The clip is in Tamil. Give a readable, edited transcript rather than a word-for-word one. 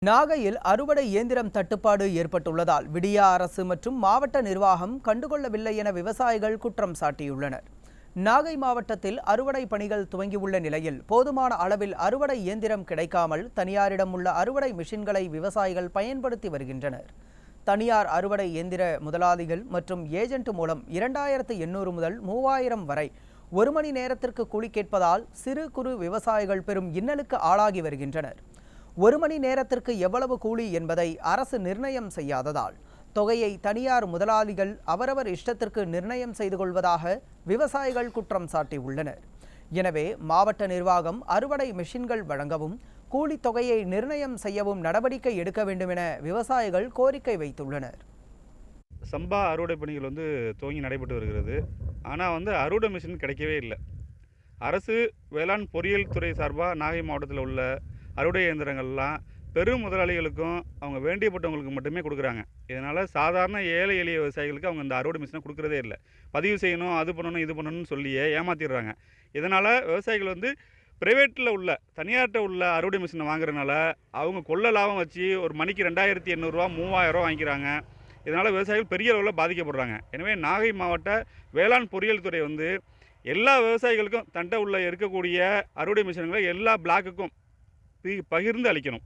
நாகையில் அறுவடை இயந்திரம் தட்டுப்பாடு ஏற்பட்டுள்ளதால் விடியா அரசு மற்றும் மாவட்ட நிர்வாகம் கண்டுகொள்ளவில்லை என விவசாயிகள் குற்றம் சாட்டியுள்ளனர். நாகை மாவட்டத்தில் அறுவடை பணிகள் துவங்கியுள்ள நிலையில் போதுமான அளவில் அறுவடை இயந்திரம் கிடைக்காமல் தனியாரிடம் உள்ள அறுவடை மிஷின்களை விவசாயிகள் பயன்படுத்தி வருகின்றனர். தனியார் அறுவடை இயந்திர முதலாளிகள் மற்றும் ஏஜென்ட் மூலம் 2800 முதல் 3000 வரை ஒரு மணி நேரத்திற்கு கூலி கேட்பதால் சிறு குறு விவசாயிகள் பெரும் இன்னலுக்கு ஆளாகி வருகின்றனர். ஒரு மணி நேரத்திற்கு எவ்வளவு கூலி என்பதை அரசு நிர்ணயம் செய்யாததால் தொகையை தனியார் முதலாளிகள் அவரவர் இஷ்டத்திற்கு நிர்ணயம் செய்து கொள்வதாக விவசாயிகள் குற்றம் சாட்டியுள்ளனர். எனவே மாவட்ட நிர்வாகம் அறுவடை மிஷின்கள் வழங்கவும் கூலி தொகையை நிர்ணயம் செய்யவும் நடவடிக்கை எடுக்க வேண்டும் என விவசாயிகள் கோரிக்கை வைத்துள்ளனர். சம்பா அறுவடை பணிகள் துவங்கி நடைபெற்று வருகிறது. ஆனால் அறுவடை மிஷின் கிடைக்கவே இல்லை. அரசு வேளாண் பொறியியல் துறை சார்பாக நாகை மாவட்டத்தில் உள்ள அறுவடை இயந்திரங்கள்லாம் பெரும் முதலாளிகளுக்கும் அவங்க வேண்டியப்பட்டவங்களுக்கு மட்டுமே கொடுக்குறாங்க. இதனால் சாதாரண ஏழை எளிய விவசாயிகளுக்கு அவங்க இந்த அறுவடை மிஷினை கொடுக்குறதே இல்லை. பதிவு செய்யணும், அது பண்ணணும், இது பண்ணணும்னு சொல்லியே ஏமாற்றிடுறாங்க. இதனால் விவசாயிகள் ப்ரைவேட்டில் உள்ள தனியார்கிட்ட உள்ள அறுவடை மிஷினை வாங்குறதுனால அவங்க கொள்ள லாபம் வச்சு ஒரு மணிக்கு 2800 ரூபா 3000 வாங்கிக்கிறாங்க. இதனால் விவசாயிகள் பெரிய அளவில் பாதிக்கப்படுறாங்க. எனவே நாகை மாவட்ட வேளாண் பொறியியல் துறை எல்லா விவசாயிகளுக்கும் தன்ட்ட உள்ள இருக்கக்கூடிய அறுவடை மிஷின்களை எல்லா பிளாக்குக்கும் பகிர்ந்து அளிக்கணும்.